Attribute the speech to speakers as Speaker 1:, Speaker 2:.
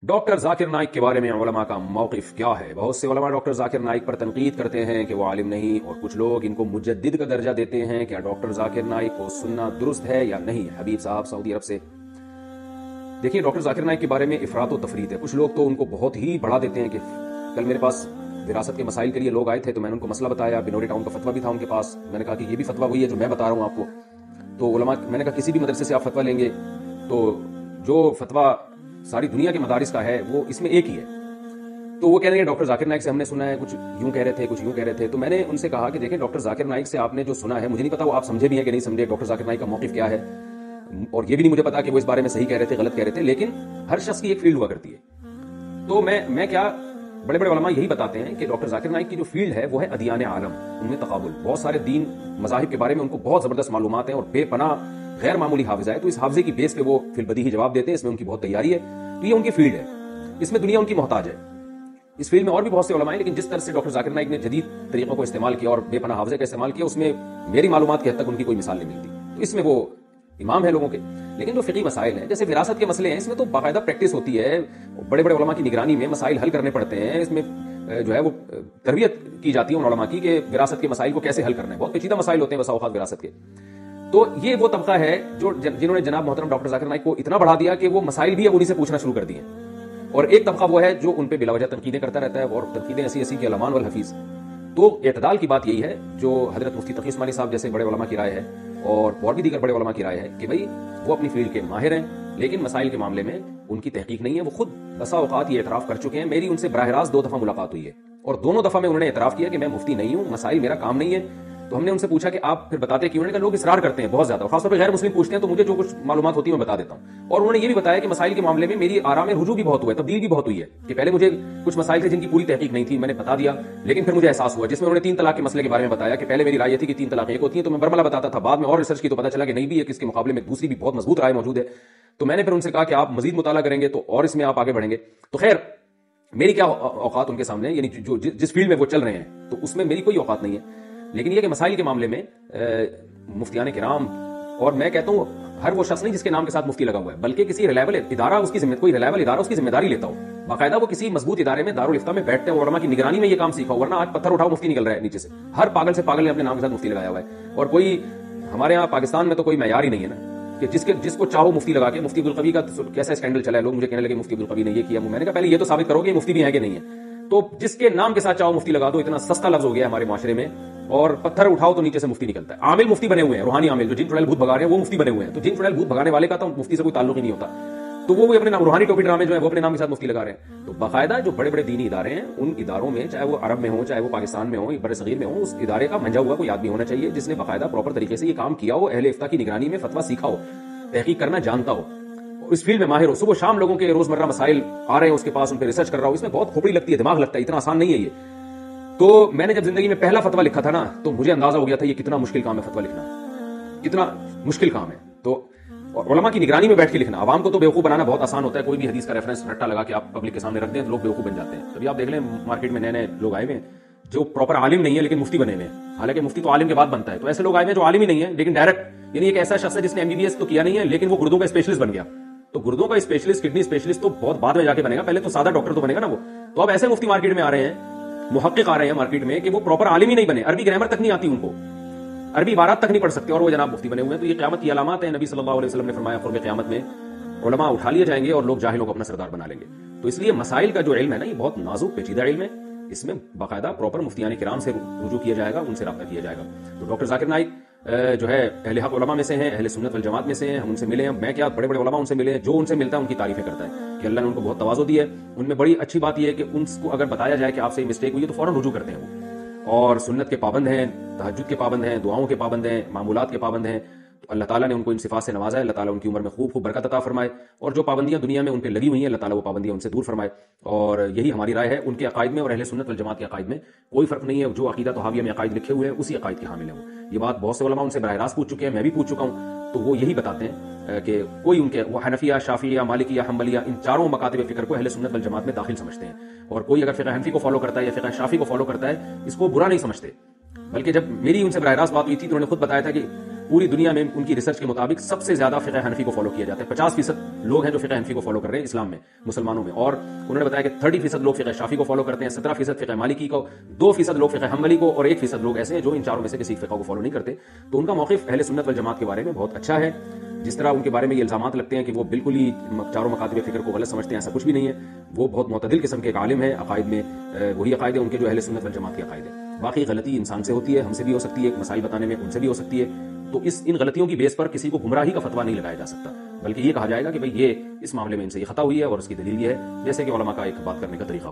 Speaker 1: Doctor Zakir Naik کے بارے میں علماء کا موقف کیا ہے؟ بہت سے علماء ڈاکٹر ذاکر نائک پر تنقید کرتے ہیں کہ وہ عالم نہیں، اور کچھ لوگ ان کو مجدد کا درجہ دیتے ہیں۔ کیا ڈاکٹر ذاکر نائک کو سننا درست ہے یا نہیں؟ حبیب صاحب سعودی عرب سے۔ دیکھیے، ڈاکٹر ذاکر نائک کے بارے میں افراط و تفریط ہے۔ کچھ لوگ تو ان کو بہت ہی بڑھا دیتے ہیں کہ کل میرے پاس وراثت کے مسائل کے لیے لوگ آئے تھے، تو میں نے ان کو مسئلہ بتایا، بنوری ٹاؤن کا فتویٰ بھی تھا ان کے پاس۔ میں نے کہا کہ یہ بھی فتویٰ وہی ہے جو میں بتا رہا ہوں آپ کو۔ تو علماء، میں نے کہا کسی بھی مدرسے سے آپ فتویٰ لیں گے تو جو فتویٰ ساری دنیا کے مدارس کا ہے وہ اس میں ایک ہی ہے۔ تو وہ کہہ رہے ہیں ڈاکٹر ذاکر نائک سے ہم نے سنا ہے، کچھ یوں کہہ رہے تھے، کچھ یوں کہہ رہے تھے۔ تو میں نے ان سے کہا کہ دیکھیں، ڈاکٹر ذاکر نائک سے آپ نے جو سنا ہے، مجھے نہیں پتا وہ آپ سمجھے بھی ہیں کہ نہیں سمجھے، ڈاکٹر ذاکر نائک کا موقف کیا ہے، اور یہ بھی نہیں مجھے پتا کہ وہ اس بارے میں صحیح کہہ رہے تھے غلط کہہ رہے تھے، لیکن ہر شخص کی ایک فیلڈ ہوا کرتی ہے۔ تو میں کیا، بڑے بڑے علماء یہی بتاتے ہیں کہ ڈاکٹر ذاکر نائک کی جو فیلڈ ہے وہ ہے ادیان عالم، ان میں تقابل، بہت سارے دین مذاہب کے بارے میں ان کو بہت زبردست معلومات ہیں اور بے پناہ غیر معمولی حافظ ہے۔ تو اس حافظے کی بیس پہ وہ فی البدیہی جواب دیتے ہیں، اس میں ان کی بہت تیاری ہے۔ تو یہ ان کی فیلڈ ہے، اس میں دنیا ان کی محتاج ہے۔ اس فیلڈ میں اور بھی بہت سے علماء ہیں، لیکن جس طرح سے ڈاکٹر ذاکر نائک نے جدید طریقوں کو استعمال کیا اور بے پناہ حافظے کا استعمال کیا، اس میں میری معلومات کی حد تک ان کی کوئی مثال نہیں ملتی۔ تو اس میں وہ امام ہے لوگوں کے۔ لیکن جو فقہی مسائل ہیں، جیسے وراثت کے مسئلے ہیں، اس میں تو باقاعدہ پریکٹس ہوتی ہے، بڑے بڑے علماء کی نگرانی میں مسائل حل کرنے پڑتے ہیں۔ اس میں جو ہے وہ تربیت کی جاتی ہے ان علماء کی کہ وراثت کے مسائل کو کیسے حل کرنا ہے۔ بہت پیچیدہ مسائل ہوتے ہیں بسا اوقات وراثت کے۔ تو یہ وہ طبقہ ہے جو جنہوں نے جناب محترم ڈاکٹر ذاکر نائک کو اتنا بڑھا دیا کہ وہ مسائل بھی اب انہیں سے پوچھنا شروع کر دیے۔ اور ایک طبقہ وہ ہے جو ان پہ بلا وجہ تنقیدیں کرتا رہتا ہے، اور تنقیدیں ایسی کہ الامان والحفیظ۔ تو اعتدال کی بات یہی ہے جو حضرت مفتی تقی عثمانی صاحب جیسے بڑے علماء کی رائے ہے، اور بھی دیگر بڑے علماء کی رائے ہے کہ بھئی وہ اپنی فیلڈ کے ماہر ہیں، لیکن مسائل کے معاملے میں ان کی تحقیق نہیں ہے۔ وہ خود بسا اوقات یہ اعتراف کر چکے ہیں۔ میری ان سے براہ راست 2 دفعہ ملاقات ہوئی ہے، اور دونوں دفعہ میں انہوں نے اعتراف کیا کہ میں مفتی نہیں ہوں، مسائل میرا کام نہیں ہے۔ تو ہم نے ان سے پوچھا کہ آپ پھر بتاتے کیوں؟ انہوں نے کہا لوگ اصرار کرتے ہیں بہت زیادہ، خاص طور پہ غیر مسلم پوچھتے ہیں، تو مجھے جو کچھ معلومات ہوتی ہے میں بتا دیتا ہوں۔ اور انہوں نے یہ بھی بتایا کہ مسائل کے معاملے میں میری آراء میں رجوع بھی بہت ہوا ہے، تبدیلی بھی بہت ہوئی ہے، کہ پہلے مجھے کچھ مسائل تھے جن کی پوری تحقیق نہیں تھی، میں نے بتا دیا، لیکن پھر مجھے احساس ہوا، جس میں انہوں نے 3 طلاق کے مسئلے کے بارے میں بتایا کہ پہلے میری رائے تھی کہ 3 طلاقیں ایک ہوتی ہیں، تو میں برملا بتاتا تھا، بعد میں اور ریسرچ کی تو پتہ چلا کہ نہیں بھی ہے، اس کے مقابلے میں دوسری بھی بہت مضبوط رائے موجود ہے۔ تو میں نے پھر ان سے کہا کہ آپ مزید مطالعہ کریں گے تو اور اس میں آپ آگے بڑھیں گے۔ تو خیر، میری کیا اوقات ان کے سامنے، یعنی جو جس فیلڈ میں وہ چل رہے ہیں، تو اس میں میری کوئی اوقات نہیں ہے۔ لیکن یہ کہ مسائل کے معاملے میں مفتیان کرام، اور میں کہتا ہوں ہر وہ شخص نہیں جس کے نام کے ساتھ مفتی لگا ہوا ہے، بلکہ کسی ریلیبل ادارہ اس کی کوئی ریلیبل ادارہ اس کی ذمہ داری لیتا ہو، باقاعدہ وہ کسی مضبوط ادارے میں دارالفتہ میں بیٹھتے ہیں، علماء کی نگرانی میں یہ کام سیکھا ہو، ورنہ آج پتھر اٹھاؤ مفتی نکل رہا ہے نیچے سے، ہر پاگل سے پاگل نے اپنے نام کے ساتھ مفتی لگایا ہوا ہے۔ اور کوئی ہمارے یہاں پاکستان میں تو کوئی معیار ہی نہیں ہے نا کہ جس کو چاہو مفتی لگا کے۔ مفتی عبدالقوی کا کیسا اسکینڈل چلا ہے، لوگ مجھے کہنے لگے مفتی عبدالقوی نے یہ کیا۔ میں نے کہا پہلے یہ تو ثابت کرو کہ مفتی بھی ہیں کہ نہیں ہے۔ تو جس کے نام کے ساتھ چاہو مفتی لگا دو، اتنا سستا لفظ ہو گیا ہمارے معاشرے میں، اور پتھر اٹھاؤ تو نیچے سے مفتی نکلتا ہے۔ عامل مفتی بنے ہوئے ہیں، روحانی عامل، جو جن چڑیل بھوت بھگا رہے ہیں وہ مفتی بنے ہوئے ہیں۔ تو جن چڑیل بھوت بھگانے والے کا تو مفتی سے کوئی تعلق ہی نہیں ہوتا، تو وہ اپنے نام روحانی ٹوپی ڈرامے جو ہے وہ اپنے نام کے ساتھ مفتی لگا رہے ہیں۔ تو باقاعدہ جو بڑے بڑے دینی ادارے ہیں، ان اداروں میں چاہے وہ عرب میں ہوں، چاہے وہ پاکستان میں ہوں، بر صغیر میں ہوں، اس ادارے کا منجا ہوا کوئی آدمی ہونا چاہیے جس نے باقاعدہ پراپر طریقے سے یہ کام کیا ہو، اہل افتاء کی نگرانی میں فتویٰ سیکھا ہو، تحقیق کرنا جانتا ہو، اس فیلڈ میں ماہر ہو، صبح شام لوگوں کے روزمرہ مسائل آ رہے ہیں اس کے پاس، ان پہ ریسرچ کر رہا ہو۔ اس میں بہت کھوپڑی لگتی ہے، دماغ لگتا ہے، اتنا آسان نہیں ہے یہ۔ تو میں نے جب زندگی میں پہلا فتویٰ لکھا تھا نا، تو مجھے اندازہ ہو گیا تھا یہ کتنا مشکل کام ہے، فتویٰ لکھنا کتنا مشکل کام ہے۔ تو اور علماء کی نگرانی میں بیٹھ کے لکھنا، عوام کو تو بیوقوف بنانا بہت آسان ہوتا ہے، کوئی بھی حدیث کا ریفرنس رٹا لگا کے آپ پبلک کے سامنے رکھ دیں تو لوگ بیوقوف بن جاتے ہیں۔ تبھی آپ دیکھ لیں مارکیٹ میں نئے نئے لوگ آئے ہوئے ہیں جو پراپر عالم نہیں ہے لیکن مفتی بنے ہوئے ہیں، حالانکہ مفتی تو عالم کے بعد بنتا ہے۔ تو ایسے لوگ آئے ہوئے ہیں جو عالم ہی نہیں ہے لیکن ڈائریکٹ، یعنی ایک ایسا شخص ہے جس نے MBBS تو کیا نہیں ہے لیکن وہ گردوں کا اسپیشلسٹ بن گیا۔ تو گردوں کا اسپیشلسٹ، کڈنی اسپیشلسٹ تو بہت بعد میں جا کے بنے گا، پہلے تو سادہ ڈاکٹر تو بنے گا نا وہ۔ تو اب ایسے مفتی مارکیٹ میں آ رہے ہیں، محقق آ رہے ہیں مارکیٹ میں کہ وہ پراپر عالم ہی نہیں بنے، عربی گرامر تک نہیں آتی ان کو، عربی عبارات تک نہیں پڑھ سکتے، اور وہ جناب مفتی بنے ہوئے ہیں۔ تو یہ قیامت کی علامات ہیں۔ نبی صلی اللہ علیہ وسلم نے فرمایا قرب قیامت میں علماء اٹھا لیے جائیں گے اور لوگ جاہلوں کو اپنا سردار بنا لیں گے۔ تو اس لیے مسائل کا جو علم ہے نا، یہ بہت نازک پیچیدہ علم ہے، اس میں باقاعدہ پراپر مفتیان کرام سے رجوع کیا جائے گا، ان سے رابطہ کیا جائے گا۔ تو ڈاکٹر ذاکر نائک جو ہے اہل حق علماء میں سے ہیں، اہل سنت والجماعت میں سے ہیں، ہم ان سے ملے ہیں، میں کیا بڑے بڑے علماء ان سے ملے ہیں، جو ان سے ملتا ہے ان کی تعریفیں کرتا ہے کہ اللہ نے ان کو بہت تواضع دی ہے۔ ان میں بڑی اچھی بات یہ ہے کہ ان کو اگر بتایا جائے کہ آپ سے مسٹیک ہوئی ہے تو فوراً رجوع کرتے ہیں وہ، اور سنت کے پابند ہیں، تہجد کے پابند ہیں، دعاؤں کے پابند ہیں، معمولات کے پابند ہیں۔ تو اللہ تعالیٰ نے ان کو ان صفات سے نوازا ہے، اللہ تعالیٰ ان کی عمر میں خوب خوب برکت عطا فرمائے، اور جو پابندیاں دنیا میں ان پہ لگی ہوئی ہیں اللہ تعالیٰ وہ پابندیاں ان سے دور فرمائے۔ اور یہی ہماری رائے ہے، ان کے عقائد میں اور اہل سنت والجماعت کے عقائد میں کوئی فرق نہیں ہے، جو عقیدہ طحاویہ میں عقائد لکھے ہوئے ہیں اسی عقائد کے حامل ہیں وہ۔ یہ بات بہت سے علماء ان سے براہ راست پوچھ چکے ہیں، میں بھی پوچھ چکا ہوں، تو وہ یہی بتاتے ہیں کہ کوئی ان کے وہ حنفیہ، شافعیہ، مالکیہ، حنبلیہ، ان چاروں مکاتب فکر کو اہل سنت والجماعت میں داخل سمجھتے ہیں، اور کوئی اگر فقہ حنفی کو فالو کرتا ہے یا فقہ شافعی کو فالو کرتا ہے اس کو برا نہیں سمجھتے۔ بلکہ جب میری ان سے براہ راست بات ہوئی تھی تو انہوں نے خود بتایا تھا کہ پوری دنیا میں ان کی ریسرچ کے مطابق سب سے زیادہ فقہ حنفی کو فالو کیا جاتا ہے. 50% لوگ ہیں جو فقہ حنفی کو فالو کر رہے ہیں اسلام میں، مسلمانوں میں. اور انہوں نے بتایا کہ 30% لوگ فقہ شافی کو فالو کرتے ہیں، 17% فقہ مالکی کو، 2% لوگ فقہ حنبلی کو، اور 1% لوگ ایسے ہیں جو ان چاروں میں سے کسی فقہ کو فالو نہیں کرتے. تو ان کا موقف اہل سنت والجماعت کے بارے میں بہت اچھا ہے. جس طرح ان کے بارے میں یہ الزامات لگتے ہیں کہ وہ بالکل ہی چاروں مکاتب فکر کو غلط سمجھتے ہیں، ایسا کچھ بھی نہیں ہے. وہ بہت معتدل قسم کے ایک عالم ہے. عقائد میں وہی عقائد ہیں ان کے جو اہل سنت والجماعت کے عقائد ہیں. باقی غلطی انسان سے ہوتی ہے، ہم سے بھی ہو سکتی ہے، مسائل بتانے میں ان سے بھی ہو سکتی ہے. تو ان غلطیوں کی بیس پر کسی کو گمراہی کا فتویٰ نہیں لگایا جا سکتا، بلکہ یہ کہا جائے گا کہ بھئی یہ اس معاملے میں ان سے یہ خطا ہوئی ہے اور اس کی دلیل یہ ہے، جیسے کہ علماء کا ایک بات کرنے کا طریقہ ہو.